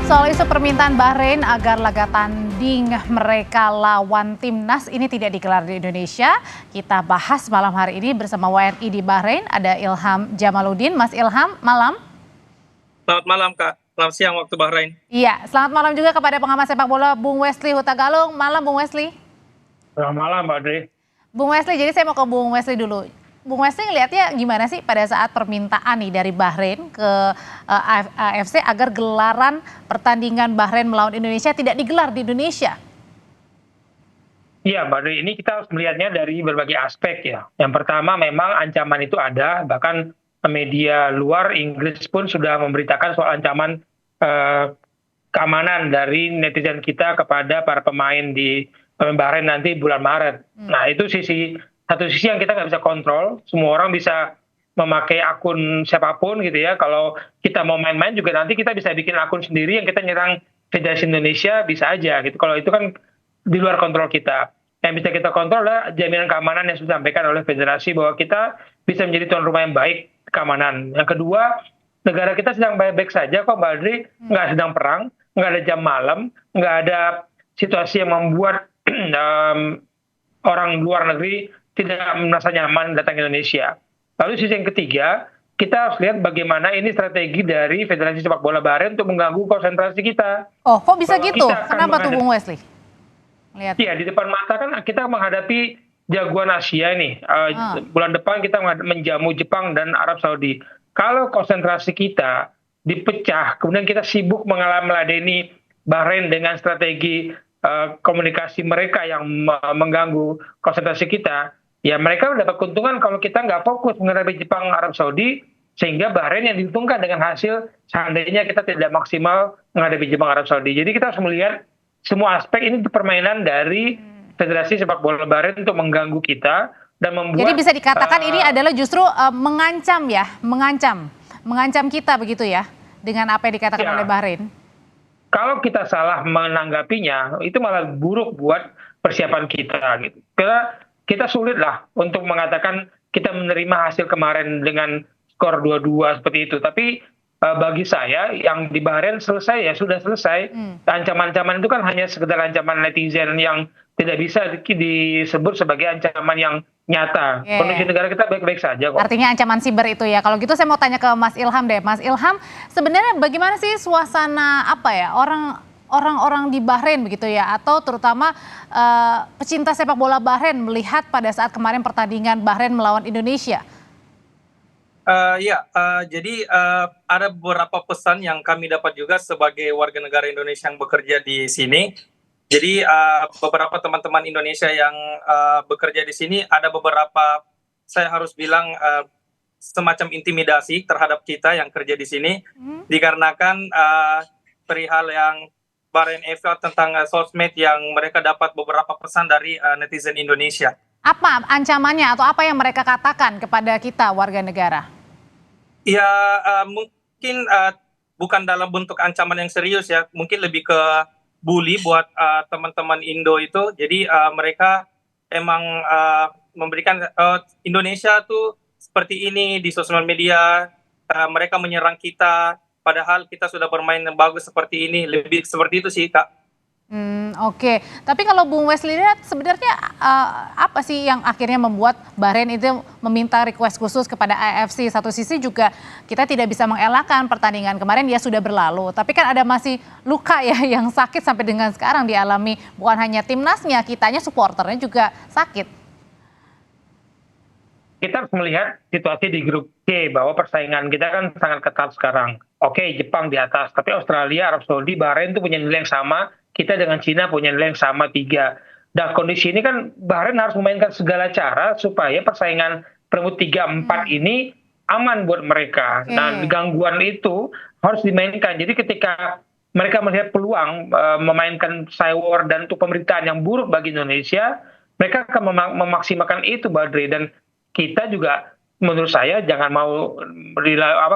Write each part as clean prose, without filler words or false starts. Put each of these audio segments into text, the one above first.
Soal isu permintaan Bahrain agar laga tanding mereka lawan timnas ini tidak digelar di Indonesia, kita bahas malam hari ini bersama WNI di Bahrain, ada Ilham Jamaluddin. Mas Ilham, malam. Selamat malam Kak, selamat siang waktu Bahrain. Iya, selamat malam juga kepada pengamat sepak bola Bung Wesley Hutagalung. Malam Bung Wesley. Selamat malam Mbak Dri. Bung Wesley, jadi saya mau ke Bung Wesley dulu. Bung Wesley ngelihatnya gimana sih pada saat permintaan nih dari Bahrain ke AFC agar gelaran pertandingan Bahrain melawan Indonesia tidak digelar di Indonesia? Iya Mbak Dri, ini kita harus melihatnya dari berbagai aspek ya. Yang pertama memang ancaman itu ada, bahkan media luar Inggris pun sudah memberitakan soal ancaman keamanan dari netizen kita kepada para pemain di Bahrain nanti bulan Maret. Nah itu satu sisi yang kita nggak bisa kontrol, semua orang bisa memakai akun siapapun gitu ya. Kalau kita mau main-main juga nanti kita bisa bikin akun sendiri yang kita nyerang Federasi Indonesia bisa aja gitu. Kalau itu kan di luar kontrol kita. Yang bisa kita kontrol adalah jaminan keamanan yang sudah disampaikan oleh Federasi bahwa kita bisa menjadi tuan rumah yang baik keamanan. Yang kedua, negara kita sedang baik-baik saja kok Mbak Adri, nggak sedang perang, nggak ada jam malam, nggak ada situasi yang membuat orang luar negeri tidak merasa nyaman datang ke Indonesia. Lalu sisi yang ketiga, kita harus lihat bagaimana ini strategi dari Federasi Sepak Bola Bahrain untuk mengganggu konsentrasi kita. Oh, kok bisa gitu? Kenapa tuh Bung Wesley? Iya, di depan mata kan kita menghadapi jagoan Asia ini. Bulan depan kita menjamu Jepang dan Arab Saudi. Kalau konsentrasi kita dipecah, kemudian kita sibuk meladeni Bahrain dengan strategi komunikasi mereka yang mengganggu konsentrasi kita, ya mereka mendapat keuntungan kalau kita nggak fokus menghadapi Jepang, Arab Saudi, sehingga Bahrain yang diuntungkan dengan hasil seandainya kita tidak maksimal menghadapi Jepang, Arab Saudi. Jadi kita harus melihat semua aspek ini permainan dari Federasi Sepak Bola Bahrain untuk mengganggu kita dan membuat. Jadi bisa dikatakan ini adalah justru mengancam kita begitu ya, dengan apa yang dikatakan oleh Bahrain. Kalau kita salah menanggapinya, itu malah buruk buat persiapan kita gitu. Kita sulit lah untuk mengatakan kita menerima hasil kemarin dengan skor 2-2 seperti itu. Tapi bagi saya yang di Bahrain selesai ya sudah selesai. Ancaman-ancaman itu kan hanya sekedar ancaman netizen yang tidak bisa disebut sebagai ancaman yang nyata. Kondisi negara kita baik-baik saja kok. Artinya ancaman siber itu ya. Kalau gitu saya mau tanya ke Mas Ilham deh. Mas Ilham, sebenarnya bagaimana sih suasana orang-orang di Bahrain begitu ya, atau terutama pecinta sepak bola Bahrain melihat pada saat kemarin pertandingan Bahrain melawan Indonesia? Jadi ada beberapa pesan yang kami dapat juga sebagai warga negara Indonesia yang bekerja di sini. Jadi beberapa teman-teman Indonesia yang bekerja di sini ada beberapa, saya harus bilang semacam intimidasi terhadap kita yang kerja di sini, dikarenakan perihal yang Bahrain FC tentang sosmed yang mereka dapat beberapa pesan dari netizen Indonesia. Apa ancamannya atau apa yang mereka katakan kepada kita warga negara? Ya mungkin bukan dalam bentuk ancaman yang serius ya, mungkin lebih ke bully buat teman-teman Indo itu. Jadi mereka emang memberikan Indonesia tuh seperti ini di sosial media, mereka menyerang kita padahal kita sudah bermain bagus seperti ini, lebih seperti itu sih Kak. Oke. Tapi kalau Bung Wesley lihat sebenarnya apa sih yang akhirnya membuat Bahrain itu meminta request khusus kepada AFC? Satu sisi juga kita tidak bisa mengelakkan pertandingan kemarin, dia sudah berlalu. Tapi kan ada masih luka ya yang sakit sampai dengan sekarang dialami. Bukan hanya timnasnya, kitanya supporternya juga sakit. Kita harus melihat situasi di grup C bahwa persaingan kita kan sangat ketat sekarang. Oke, Jepang di atas, tapi Australia, Arab Saudi, Bahrain itu punya nilai yang sama. Kita dengan Cina punya nilai yang sama 3. Dan kondisi ini kan Bahrain harus memainkan segala cara supaya persaingan perebut 3-4 ini aman buat mereka. Nah, gangguan itu harus dimainkan. Jadi ketika mereka melihat peluang memainkan cyber dan untuk pemerintahan yang buruk bagi Indonesia, mereka akan memaksimalkan itu, Badri. Dan kita juga menurut saya jangan mau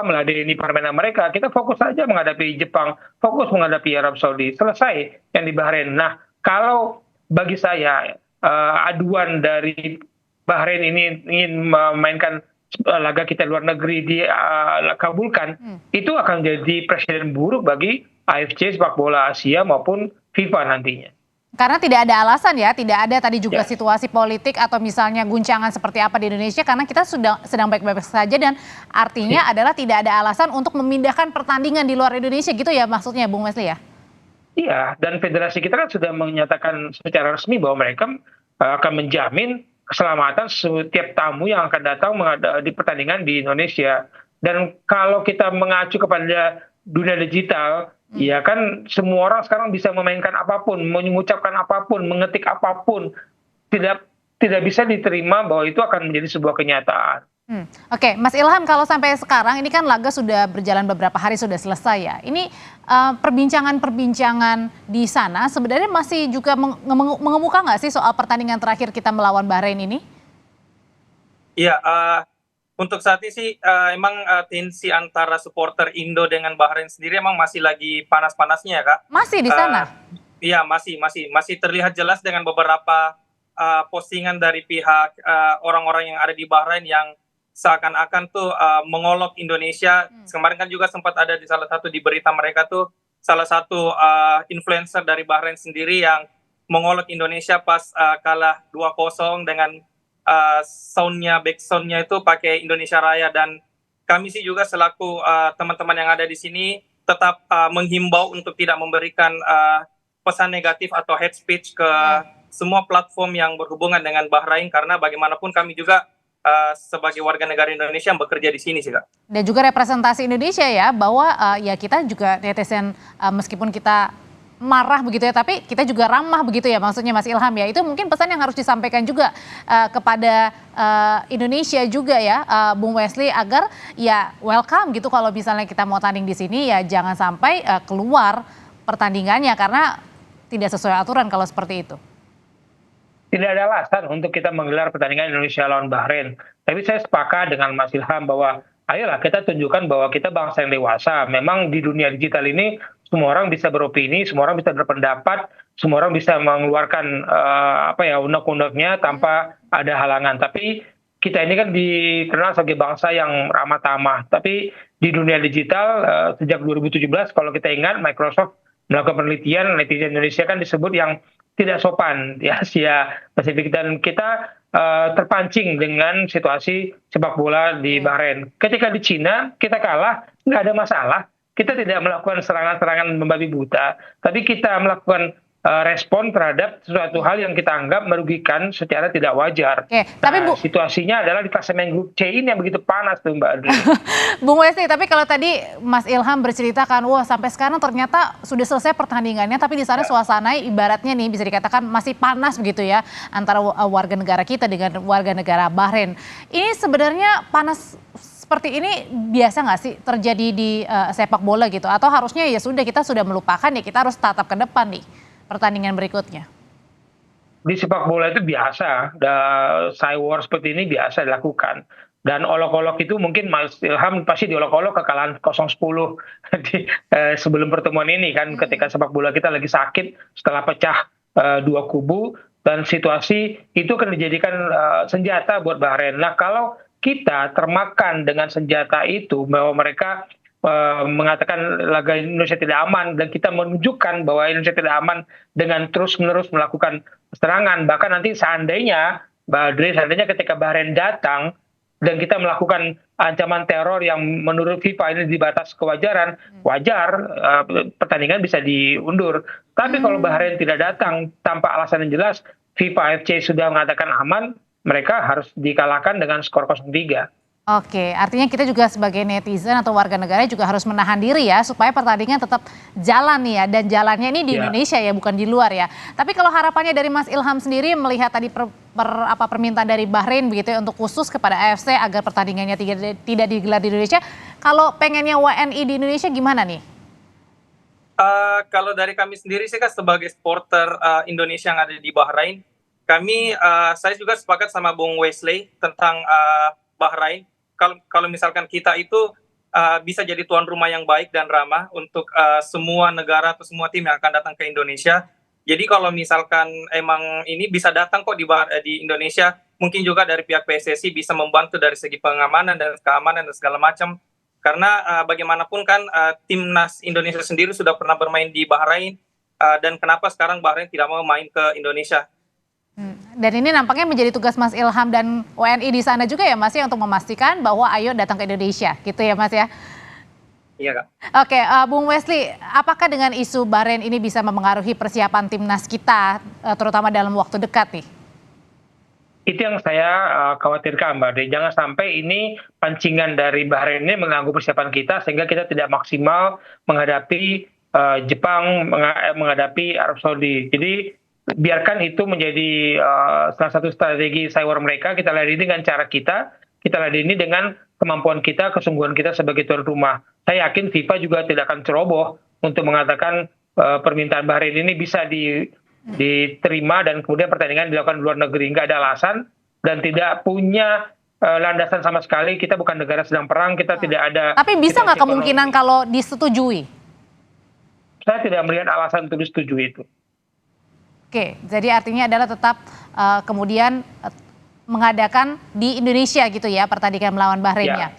meladeni permainan mereka. Kita fokus saja menghadapi Jepang, fokus menghadapi Arab Saudi. Selesai yang di Bahrain. Nah, kalau bagi saya aduan dari Bahrain ini ingin memainkan laga kita luar negeri dikabulkan, itu akan jadi presiden buruk bagi AFC sepak bola Asia maupun FIFA nantinya. Karena tidak ada alasan ya, tidak ada tadi juga Ya. situasi politik atau misalnya guncangan seperti apa di Indonesia karena kita sedang baik-baik saja dan artinya adalah tidak ada alasan untuk memindahkan pertandingan di luar Indonesia gitu ya maksudnya Bung Wesley ya? Iya, dan federasi kita kan sudah menyatakan secara resmi bahwa mereka akan menjamin keselamatan setiap tamu yang akan datang di pertandingan di Indonesia. Dan kalau kita mengacu kepada dunia digital, ya kan semua orang sekarang bisa memainkan apapun, mengucapkan apapun, mengetik apapun, tidak tidak bisa diterima bahwa itu akan menjadi sebuah kenyataan. Oke, Mas Ilham, kalau sampai sekarang ini kan laga sudah berjalan beberapa hari sudah selesai ya. Ini perbincangan-perbincangan di sana sebenarnya masih juga mengemuka nggak sih soal pertandingan terakhir kita melawan Bahrain ini? Iya, untuk saat ini sih emang tensi antara supporter Indo dengan Bahrain sendiri emang masih lagi panas-panasnya ya Kak. Masih di sana? Iya, masih terlihat jelas dengan beberapa postingan dari pihak orang-orang yang ada di Bahrain yang seakan-akan tuh mengolok Indonesia. Kemarin kan juga sempat ada di salah satu di berita mereka tuh salah satu influencer dari Bahrain sendiri yang mengolok Indonesia pas kalah 2-0 dengan back soundnya itu pakai Indonesia Raya. Dan kami sih juga selaku teman-teman yang ada di sini tetap menghimbau untuk tidak memberikan pesan negatif atau hate speech ke semua platform yang berhubungan dengan Bahrain karena bagaimanapun kami juga sebagai warga negara Indonesia yang bekerja di sini sih Kak. Dan juga representasi Indonesia ya bahwa ya kita juga netizen meskipun kita marah begitu ya tapi kita juga ramah begitu ya maksudnya Mas Ilham ya. Itu mungkin pesan yang harus disampaikan juga kepada Indonesia juga ya Bung Wesley agar ya welcome gitu kalau misalnya kita mau tanding di sini ya jangan sampai keluar pertandingannya karena tidak sesuai aturan kalau seperti itu. Tidak ada alasan untuk kita menggelar pertandingan Indonesia lawan Bahrain. Tapi saya sepakat dengan Mas Ilham bahwa ayolah kita tunjukkan bahwa kita bangsa yang dewasa. Memang di dunia digital ini semua orang bisa beropini, semua orang bisa berpendapat, semua orang bisa mengeluarkan undang-undangnya tanpa ada halangan. Tapi kita ini kan dikenal sebagai bangsa yang ramah tamah. Tapi di dunia digital sejak 2017 kalau kita ingat Microsoft melakukan penelitian netizen Indonesia kan disebut yang tidak sopan di Asia Pasifik dan kita terpancing dengan situasi sepak bola di Bahrain. Ketika di Cina kita kalah nggak ada masalah, kita tidak melakukan serangan-serangan membabi buta, tapi kita melakukan respon terhadap sesuatu hal yang kita anggap merugikan secara tidak wajar. Oke, tapi situasinya adalah di klasemen grup C ini yang begitu panas tuh Mbak Adri. Bung Wesley, tapi kalau tadi Mas Ilham berceritakan, wah sampai sekarang ternyata sudah selesai pertandingannya, tapi di sana suasana ibaratnya nih bisa dikatakan masih panas begitu ya antara warga negara kita dengan warga negara Bahrain. Ini sebenarnya panas seperti ini biasa nggak sih terjadi di sepak bola gitu? Atau harusnya ya sudah kita sudah melupakan ya kita harus tatap ke depan nih pertandingan berikutnya? Di sepak bola itu biasa, side war seperti ini biasa dilakukan. Dan olok-olok itu mungkin Mas Ilham pasti diolok-olok kekalahan 0-10 sebelum pertemuan ini kan ketika sepak bola kita lagi sakit setelah pecah dua kubu dan situasi itu akan dijadikan senjata buat Bahrain. Nah kalau kita termakan dengan senjata itu bahwa mereka mengatakan laga Indonesia tidak aman dan kita menunjukkan bahwa Indonesia tidak aman dengan terus-menerus melakukan serangan. Bahkan nanti seandainya Mbak Adri, seandainya ketika Bahrain datang dan kita melakukan ancaman teror yang menurut FIFA ini di batas kewajaran, wajar pertandingan bisa diundur. Tapi kalau Bahrain tidak datang tanpa alasan yang jelas, FIFA AFC sudah mengatakan aman, mereka harus dikalahkan dengan skor 0-3. Oke, artinya kita juga sebagai netizen atau warga negara juga harus menahan diri ya supaya pertandingan tetap jalan nih ya dan jalannya ini di Indonesia ya bukan di luar ya. Tapi kalau harapannya dari Mas Ilham sendiri melihat tadi permintaan dari Bahrain begitu ya untuk khusus kepada AFC agar pertandingannya tidak digelar di Indonesia, kalau pengennya WNI di Indonesia gimana nih? Kalau dari kami sendiri sih kan sebagai supporter Indonesia yang ada di Bahrain, saya juga sepakat sama Bung Wesley tentang Bahrain. Kalau misalkan kita itu bisa jadi tuan rumah yang baik dan ramah untuk semua negara atau semua tim yang akan datang ke Indonesia. Jadi kalau misalkan emang ini bisa datang kok di Indonesia, mungkin juga dari pihak PSSI bisa membantu dari segi pengamanan dan keamanan dan segala macam. Karena bagaimanapun kan timnas Indonesia sendiri sudah pernah bermain di Bahrain, dan kenapa sekarang Bahrain tidak mau main ke Indonesia? Dan ini nampaknya menjadi tugas Mas Ilham dan WNI di sana juga ya Mas ya untuk memastikan bahwa ayo datang ke Indonesia gitu ya Mas ya. Iya Kak. Oke, Bung Wesley, apakah dengan isu Bahrain ini bisa memengaruhi persiapan timnas kita, terutama dalam waktu dekat nih? Itu yang saya khawatirkan, Mbak Dea. Jangan sampai ini pancingan dari Bahrain ini mengganggu persiapan kita sehingga kita tidak maksimal menghadapi Jepang, menghadapi Arab Saudi. Jadi biarkan itu menjadi salah satu strategi cyber mereka. Kita ladeni dengan cara kita ladeni dengan kemampuan kita, kesungguhan kita sebagai tuan rumah. Saya yakin FIFA juga tidak akan ceroboh untuk mengatakan permintaan Bahrain ini bisa diterima dan kemudian pertandingan dilakukan di luar negeri. Nggak ada alasan dan tidak punya landasan sama sekali. Kita bukan negara sedang perang, kita tidak ada. Tapi bisa nggak kemungkinan kalau disetujui? Saya tidak melihat alasan untuk disetujui itu. Oke, jadi artinya adalah tetap kemudian mengadakan di Indonesia gitu ya pertandingan melawan Bahrainnya. Ya.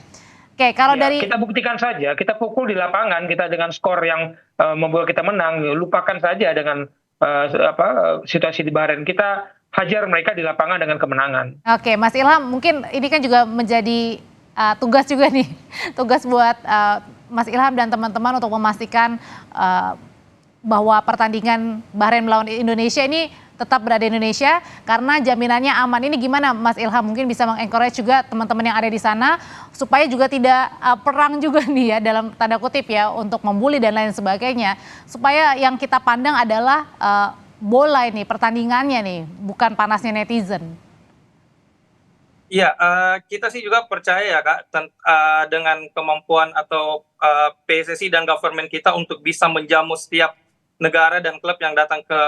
Oke, kalau Ya, dari kita buktikan saja, kita pukul di lapangan, kita dengan skor yang membuat kita menang, lupakan saja dengan situasi di Bahrain. Kita hajar mereka di lapangan dengan kemenangan. Oke, Mas Ilham, mungkin ini kan juga menjadi tugas juga nih, tugas buat Mas Ilham dan teman-teman untuk memastikan bahwa pertandingan Bahrain melawan Indonesia ini tetap berada di Indonesia karena jaminannya aman. Ini gimana Mas Ilham, mungkin bisa mengencourage juga teman-teman yang ada di sana supaya juga tidak perang juga nih ya dalam tanda kutip ya untuk membuli dan lain sebagainya. Supaya yang kita pandang adalah bola ini, pertandingannya nih, bukan panasnya netizen. Iya, kita sih juga percaya ya Kak, dengan kemampuan atau PSSI dan government kita untuk bisa menjamu setiap negara dan klub yang datang ke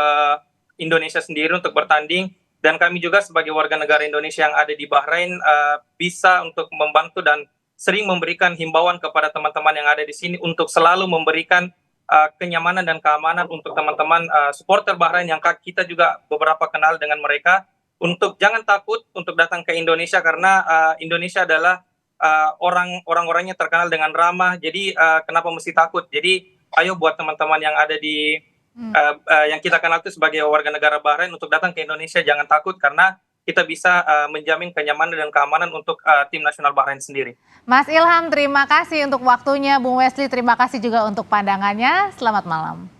Indonesia sendiri untuk bertanding, dan kami juga sebagai warga negara Indonesia yang ada di Bahrain bisa untuk membantu dan sering memberikan himbauan kepada teman-teman yang ada di sini untuk selalu memberikan kenyamanan dan keamanan untuk teman-teman supporter Bahrain yang kita juga beberapa kenal dengan mereka, untuk jangan takut untuk datang ke Indonesia karena Indonesia adalah orang-orangnya terkenal dengan ramah. Jadi kenapa mesti takut? Jadi ayo buat teman-teman yang ada di yang kita kenal itu sebagai warga negara Bahrain untuk datang ke Indonesia, jangan takut karena kita bisa menjamin kenyamanan dan keamanan untuk tim nasional Bahrain sendiri. Mas Ilham, terima kasih untuk waktunya. Bung Wesley, terima kasih juga untuk pandangannya. Selamat malam.